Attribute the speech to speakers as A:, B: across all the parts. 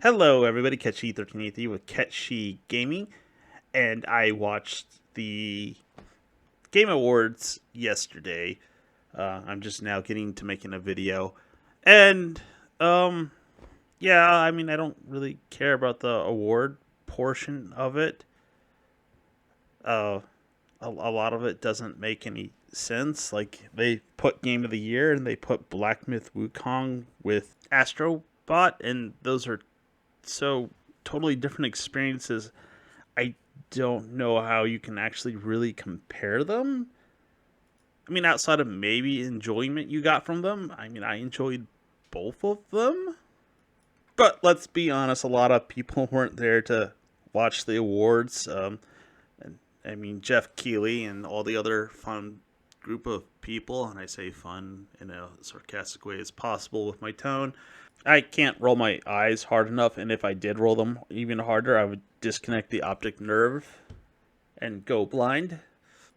A: Hello, everybody. Ketchi1383 with Ketchi Gaming, and I watched the Game Awards yesterday. I'm just now getting to making a video, and um, yeah, I mean, I don't really care about the award portion of it. Uh, a lot of it doesn't make any sense. Like they put Game of the Year and they put Black Myth Wukong with Astrobot, and those are so totally different experiences. I don't know how you can actually really compare them. I mean, outside of maybe enjoyment you got from them, I mean, I enjoyed both of them. But let's be honest, a lot of people weren't there to watch the awards. And I mean, Jeff Keighley and all the other fun group of people, and I say fun in a sarcastic way as possible with my tone. I can't roll my eyes hard enough, and if I did roll them even harder, I would disconnect the optic nerve and go blind.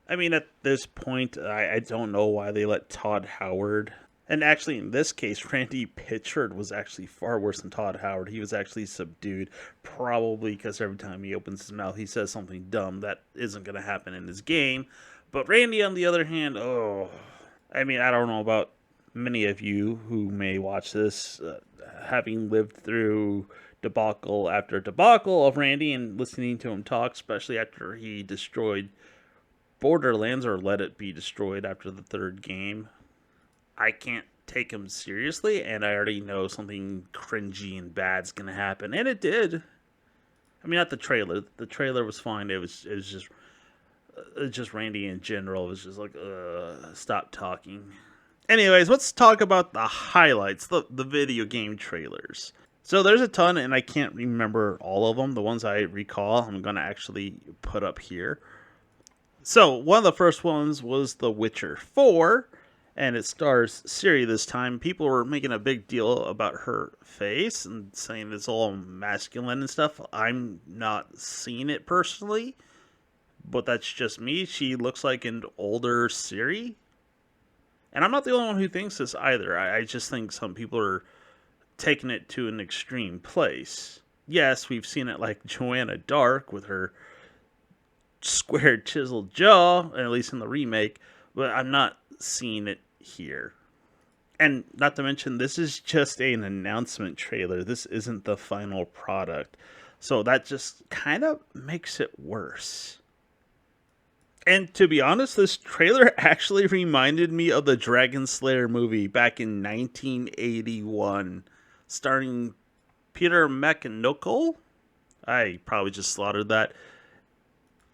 A: I mean, at this point, I don't know why they let Todd Howard. And actually, in this case, Randy Pitchford was actually far worse than Todd Howard. He was actually subdued, probably because every time he opens his mouth, he says something dumb that isn't going to happen in his game. But Randy, on the other hand, oh, I mean, I don't know about many of you who may watch this, having lived through debacle after debacle of Randy and listening to him talk, especially after he destroyed Borderlands or let it be destroyed after the third game. I can't take him seriously, and I already know something cringy and bad's gonna happen, and it did. I mean, not the trailer. The trailer was fine. It was just Randy in general. It was just like, stop talking. Anyways, let's talk about the highlights, the video game trailers. So there's a ton, and I can't remember all of them. The ones I recall, I'm gonna actually put up here. So one of the first ones was The Witcher 4, and it stars Ciri this time. People were making a big deal about her face and saying it's all masculine and stuff. I'm not seeing it personally, but that's just me. She looks like an older Ciri. And I'm not the only one who thinks this either. I just think some people are taking it to an extreme place. Yes, we've seen it like Joanna Dark with her squared chiseled jaw, at least in the remake, but I'm not seeing it here. And not to mention, this is just an announcement trailer. This isn't the final product. So that just kind of makes it worse. And to be honest, this trailer actually reminded me of the Dragon Slayer movie back in 1981, starring Peter McNichol. I probably just slaughtered that.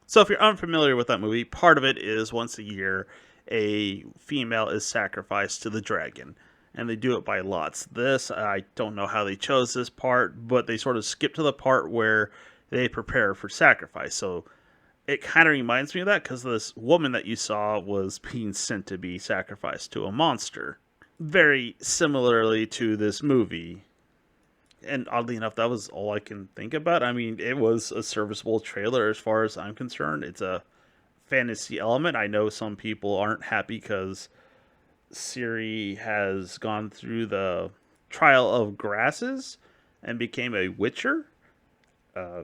A: So, if you're unfamiliar with that movie, part of it is once a year a female is sacrificed to the dragon, and they do it by lots. This, I don't know how they chose this part, but they sort of skip to the part where they prepare for sacrifice. So, it kind of reminds me of that because this woman that you saw was being sent to be sacrificed to a monster. Very similarly to this movie. And oddly enough, that was all I can think about. I mean, it was a serviceable trailer as far as I'm concerned. It's a fantasy element. I know some people aren't happy because Ciri has gone through the trial of grasses and became a witcher. Uh,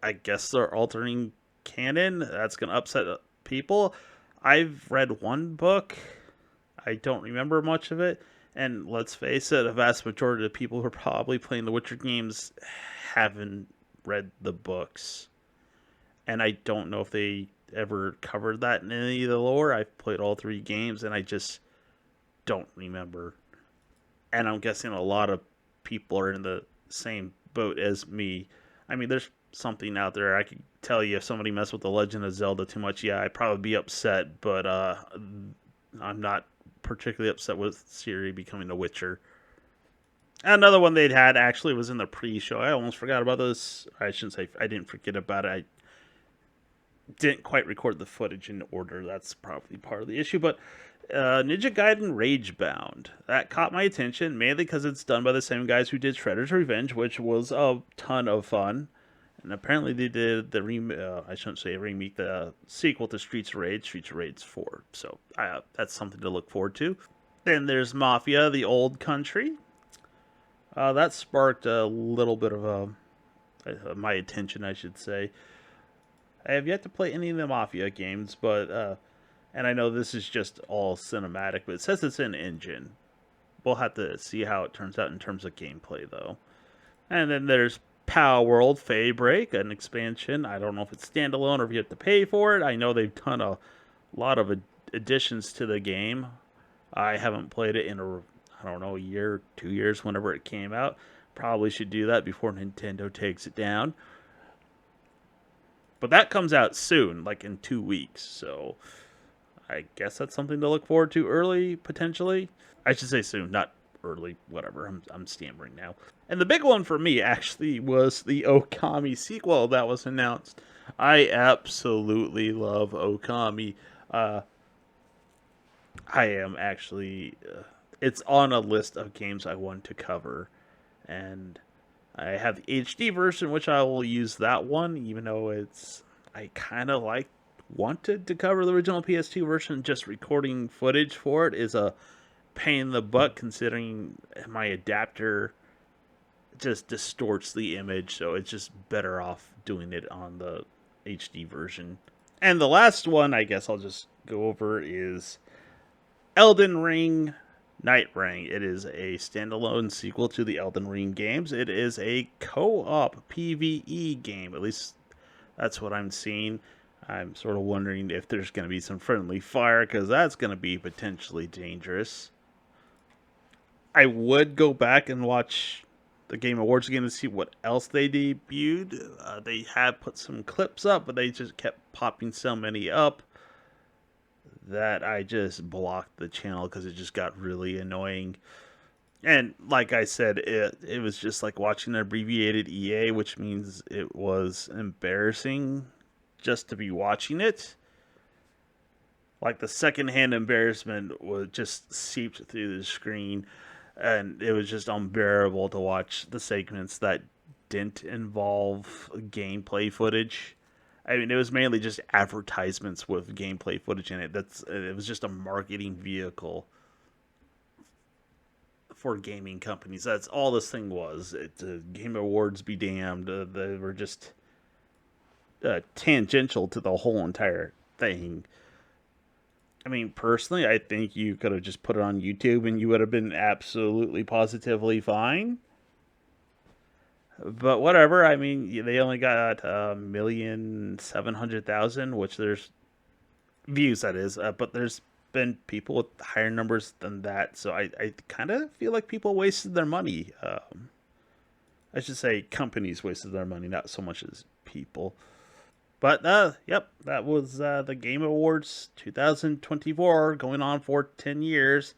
A: I guess they're altering canon. That's going to upset people. I've read one book. I don't remember much of it. And let's face it, a vast majority of people who are probably playing the Witcher games haven't read the books. And I don't know if they ever covered that in any of the lore. I've played all three games and I just don't remember. And I'm guessing a lot of people are in the same boat as me. I mean, there's something out there. I could tell you if somebody messed with the Legend of Zelda too much, yeah, I'd probably be upset, but I'm not particularly upset with Ciri becoming a Witcher. Another one they'd had actually was in the pre-show. I almost forgot about this. I shouldn't say I didn't forget about it. I didn't quite record the footage in order. That's probably part of the issue. But Ninja Gaiden Ragebound, that caught my attention mainly because it's done by the same guys who did Shredder's Revenge, which was a ton of fun. And apparently they did the I shouldn't say remake, the sequel to Streets of Rage, Streets of Rage 4. So that's something to look forward to. Then there's Mafia: The Old Country. That sparked a little bit of my attention, I should say. I have yet to play any of the Mafia games, but and I know this is just all cinematic, but it says it's in engine. We'll have to see how it turns out in terms of gameplay, though. And then there's Power World Fade Break, an expansion. I don't know if it's standalone or if you have to pay for it. I know they've done a lot of additions to the game. I haven't played it in I don't know, a year, 2 years, whenever it came out. Probably should do that before Nintendo takes it down. But that comes out soon, like in 2 weeks. So I guess that's something to look forward to early, potentially. I should say soon, not early, whatever. I'm stammering now. And the big one for me actually was the Okami sequel that was announced. I absolutely love Okami. I am actually. It's on a list of games I want to cover. And I have the HD version, which I will use that one, even though it's. I kind of wanted to cover the original PS2 version. Just recording footage for it is a pain in the butt, considering my adapter just distorts the image, so it's just better off doing it on the HD version. And the last one, I guess I'll just go over, is Elden Ring Nightring. It is a standalone sequel to the Elden Ring games. It is a co-op PvE game. At least that's what I'm seeing. I'm sort of wondering if there's going to be some friendly fire, because that's going to be potentially dangerous. I would go back and watch the Game Awards again to see what else they debuted. They had put some clips up, but they just kept popping so many up that I just blocked the channel because it just got really annoying. And like I said, it was just like watching an abbreviated EA, which means it was embarrassing just to be watching it. Like the secondhand embarrassment was just seeped through the screen, and it was just unbearable to watch the segments that didn't involve gameplay footage. I mean, it was mainly just advertisements with gameplay footage in it. It was just a marketing vehicle for gaming companies. That's all this thing was. Game Awards be damned. They were just tangential to the whole entire thing. I mean, personally, I think you could have just put it on YouTube and you would have been absolutely positively fine. But whatever. I mean, they only got 1,700,000, which there's views, that is. But there's been people with higher numbers than that. So I kind of feel like people wasted their money. I should say companies wasted their money, not so much as people. But yep, that was the Game Awards 2024, going on for 10 years.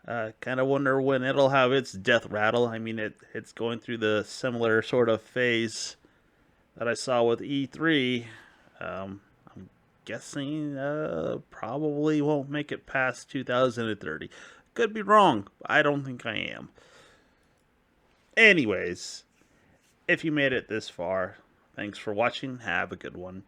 A: Kind of wonder when it'll have its death rattle. I mean, it's going through the similar sort of phase that I saw with E3. I'm guessing probably won't make it past 2030. Could be wrong. I don't think I am. Anyways, if you made it this far, thanks for watching. Have a good one.